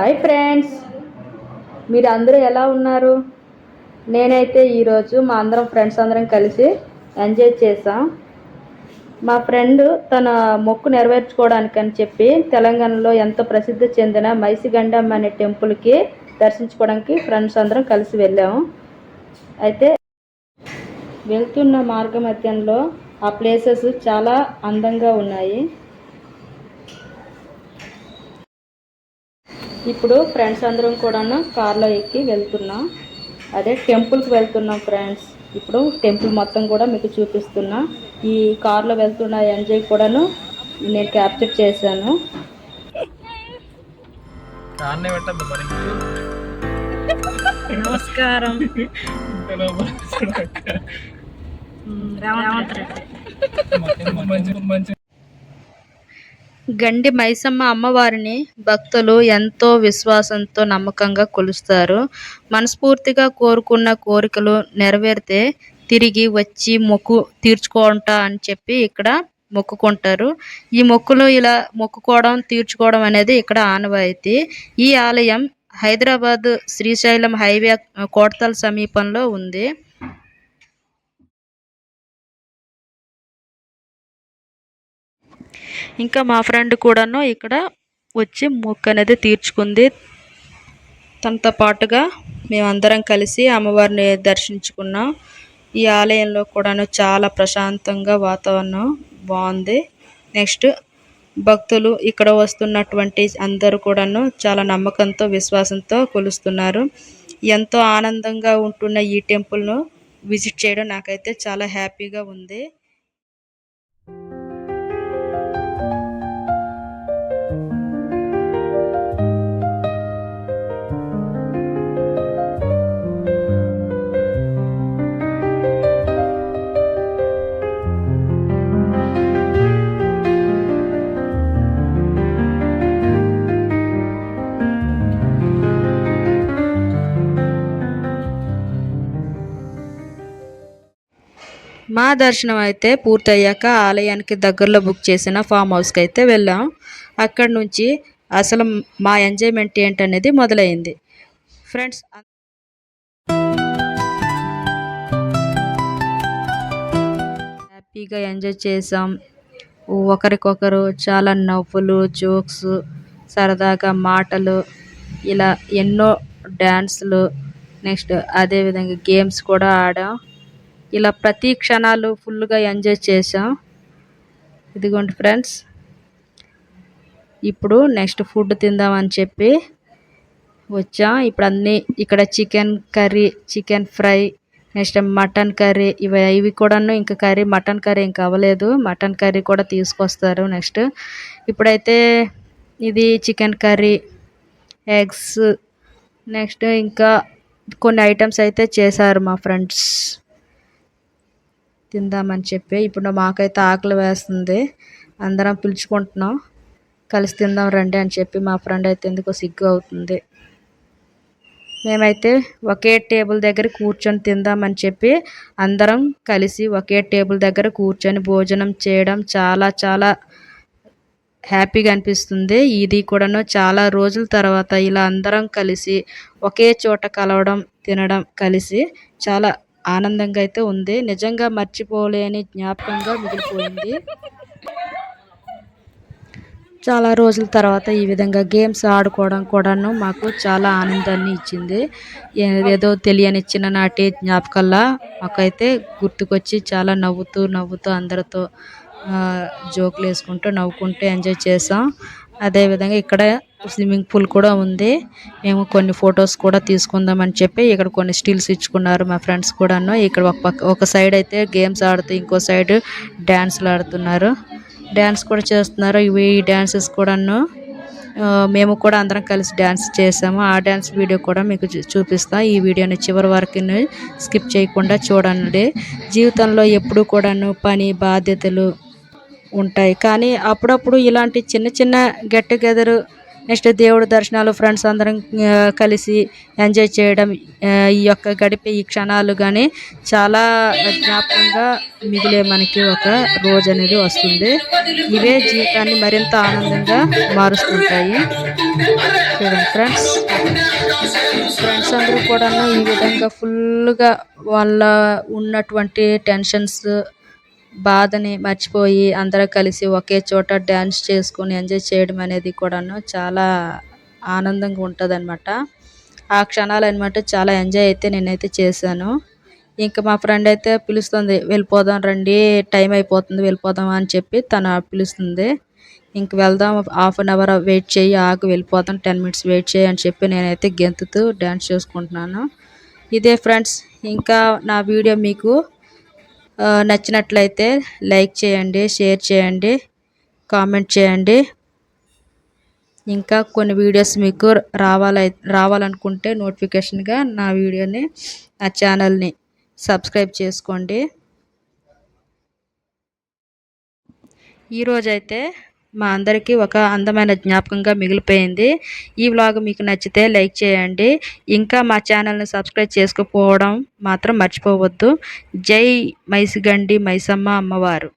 Hi friends, మీరు అందరూ ఎలా ఉన్నారు? నేనైతే ఈరోజు మా అందరం ఫ్రెండ్స్ అందరం కలిసి ఎంజాయ్ చేసాం. మా ఫ్రెండ్ తన మొక్కు నెరవేర్చుకోవడానికి అని చెప్పి తెలంగాణలో ఎంతో ప్రసిద్ధి చెందిన మైసిగండమ్మ అనే టెంపుల్కి దర్శించుకోవడానికి ఫ్రెండ్స్ అందరం కలిసి వెళ్ళాము. అయితే వెళ్తున్న మార్గ మధ్యంలో ఆ ప్లేసెస్ చాలా అందంగా ఉన్నాయి. ఇప్పుడు ఫ్రెండ్స్ అందరం కూడాను కార్లో ఎక్కి వెళ్తున్నాం. అదే టెంపుల్కి వెళ్తున్నాం ఫ్రెండ్స్. ఇప్పుడు టెంపుల్ మొత్తం కూడా మీకు చూపిస్తున్నా. ఈ కార్లో వెళ్తున్న ఎంజాయ్ కూడాను నేను క్యాప్చర్ చేశాను. నమస్కారం. గండి మైసమ్మ అమ్మవారిని భక్తులు ఎంతో విశ్వాసంతో నమ్మకంగా కొలుస్తారు. మనస్ఫూర్తిగా కోరుకున్న కోరికలు నెరవేరితే తిరిగి వచ్చి మొక్కు తీర్చుకుంటా అని చెప్పి ఇక్కడ మొక్కుకుంటారు. ఈ మొక్కులు ఇలా మొక్కుకోవడం తీర్చుకోవడం అనేది ఇక్కడ ఆనవాయితీ. ఈ ఆలయం హైదరాబాద్ శ్రీశైలం హైవే కోటతల సమీపంలో ఉంది. ఇంకా మా ఫ్రెండ్ కూడాను ఇక్కడ వచ్చి మొక్కు అనేది తీర్చుకుంది. తనతో పాటుగా మేమందరం కలిసి అమ్మవారిని దర్శించుకున్నాం. ఈ ఆలయంలో కూడాను చాలా ప్రశాంతంగా వాతావరణం బాగుంది. నెక్స్ట్ భక్తులు ఇక్కడ వస్తున్నటువంటి అందరూ కూడాను చాలా నమ్మకంతో విశ్వాసంతో కొలుస్తున్నారు. ఎంతో ఆనందంగా ఉంటున్న ఈ టెంపుల్ను విజిట్ చేయడం నాకైతే చాలా హ్యాపీగా ఉంది. మా దర్శనం అయితే పూర్తయ్యాక ఆలయానికి దగ్గరలో బుక్ చేసిన ఫామ్ హౌస్కి అయితే వెళ్ళాం. అక్కడి నుంచి అసలు మా ఎంజాయ్మెంట్ ఏంటనేది మొదలైంది. ఫ్రెండ్స్ హ్యాపీగా ఎంజాయ్ చేసాం. ఒకరికొకరు చాలా నవ్వులు, జోక్స్, సరదాగా మాటలు, ఇలా ఎన్నో డ్యాన్సులు, నెక్స్ట్ అదేవిధంగా గేమ్స్ కూడా ఆడాం. ఇలా ప్రతి క్షణాలు ఫుల్గా ఎంజాయ్ చేసాం. ఇదిగోండి ఫ్రెండ్స్, ఇప్పుడు నెక్స్ట్ ఫుడ్ తిందామని చెప్పి వచ్చాం. ఇప్పుడు అన్నీ ఇక్కడ chicken curry, chicken fry, next mutton curry, ఇవి కూడాను ఇంకా కర్రీ మటన్ కర్రీ ఇంకా అవ్వలేదు. మటన్ కర్రీ కూడా తీసుకొస్తారు నెక్స్ట్. ఇప్పుడైతే ఇది చికెన్ కర్రీ, ఎగ్స్, నెక్స్ట్ ఇంకా కొన్ని ఐటమ్స్ అయితే చేశారు మా ఫ్రెండ్స్ తిందామని చెప్పి. ఇప్పుడు మాకైతే ఆకలి వేస్తుంది. అందరం పిలుచుకుంటున్నాం, కలిసి తిందాం రండి అని చెప్పి. మా ఫ్రెండ్ అయితే ఎందుకో సిగ్గు అవుతుంది. మేమైతే ఒకే టేబుల్ దగ్గర కూర్చొని తిందామని చెప్పి అందరం కలిసి ఒకే టేబుల్ దగ్గర కూర్చొని భోజనం చేయడం చాలా చాలా హ్యాపీగా అనిపిస్తుంది. ఇది కూడాను చాలా రోజుల తర్వాత ఇలా అందరం కలిసి ఒకే చోట కలవడం, తినడం కలిసి చాలా ఆనందంగా అయితే ఉంది. నిజంగా మర్చిపోలేని జ్ఞాపకంగా మిగిలిపోయింది. చాలా రోజుల తర్వాత ఈ విధంగా గేమ్స్ ఆడుకోవడం కూడాను మాకు చాలా ఆనందాన్ని ఇచ్చింది. ఏదో తెలియని చిన్ననాటి జ్ఞాపకాల్లా మాకైతే గుర్తుకొచ్చి చాలా నవ్వుతూ అందరితో జోకులు వేసుకుంటూ నవ్వుకుంటూ ఎంజాయ్ చేసాం. అదేవిధంగా ఇక్కడ స్విమ్మింగ్ పూల్ కూడా ఉంది. మేము కొన్ని ఫొటోస్ కూడా తీసుకుందామని చెప్పి ఇక్కడ కొన్ని స్టిల్స్ ఇచ్చుకున్నారు మా ఫ్రెండ్స్ కూడాను. ఇక్కడ ఒక సైడ్ అయితే గేమ్స్ ఆడుతూ ఇంకో సైడ్ డ్యాన్స్లు ఆడుతున్నారు, డ్యాన్స్ కూడా చేస్తున్నారు. ఈ డ్యాన్సెస్ కూడాను మేము కూడా అందరం కలిసి డ్యాన్స్ చేసాము. ఆ డ్యాన్స్ వీడియో కూడా మీకు చూపిస్తాం. ఈ వీడియోని చివరి వరకు స్కిప్ చేయకుండా చూడండి. జీవితంలో ఎప్పుడు కూడాను పని బాధ్యతలు ఉంటాయి, కానీ అప్పుడప్పుడు ఇలాంటి చిన్న చిన్న గెట్ టుగెదర్ నెక్స్ట్ దేవుడి దర్శనాలు ఫ్రెండ్స్ అందరం కలిసి ఎంజాయ్ చేయడం, ఈ యొక్క గడిపే ఈ క్షణాలు కానీ చాలా జ్ఞాపకంగా మిగిలే మనకి ఒక రోజు అనేది వస్తుంది. ఇవే జీవితాన్ని మరింత ఆనందంగా మారుస్తుంటాయి. చూడండి ఫ్రెండ్స్, ఫ్రెండ్స్ అందరూ కూడాను ఈ విధంగా ఫుల్గా వాళ్ళ ఉన్నటువంటి టెన్షన్స్, బాధని మర్చిపోయి అందరూ కలిసి ఒకే చోట డ్యాన్స్ చేసుకొని ఎంజాయ్ చేయడం అనేది కూడాను చాలా ఆనందంగా ఉంటుందన్నమాట. ఆ క్షణాలు అనమాట చాలా ఎంజాయ్ అయితే నేనైతే చేశాను. ఇంకా మా ఫ్రెండ్ అయితే పిలుస్తుంది, వెళ్ళిపోదాం రండి, టైం అయిపోతుంది వెళ్ళిపోదాం అని చెప్పి తను పిలుస్తుంది. ఇంక వెళ్దాం, హాఫ్ అన్ అవర్ వెయిట్ చేయి, ఆగు వెళ్ళిపోతాం, 10 మినిట్స్ వెయిట్ చేయి అని చెప్పి నేనైతే గెంతుతూ డ్యాన్స్ చేసుకుంటున్నాను. ఇదే ఫ్రెండ్స్, ఇంకా నా వీడియో మీకు నచ్చినట్లయితే లైక్ చేయండి, షేర్ చేయండి, కామెంట్ చేయండి. ఇంకా కొన్ని వీడియోస్ మీకు రావాలనుకుంటే నోటిఫికేషన్గా నా వీడియోని, నా ఛానల్ని సబ్స్క్రైబ్ చేసుకోండి. ఈరోజైతే మా అందరికీ ఒక అందమైన జ్ఞాపకంగా మిగిలిపోయింది. ఈ వ్లాగ్ మీకు నచ్చితే లైక్ చేయండి. ఇంకా మా ఛానల్ని సబ్స్క్రైబ్ చేసుకోకపోవడం మాత్రం మర్చిపోవద్దు. జై మైసిగండి మైసమ్మ అమ్మవారు.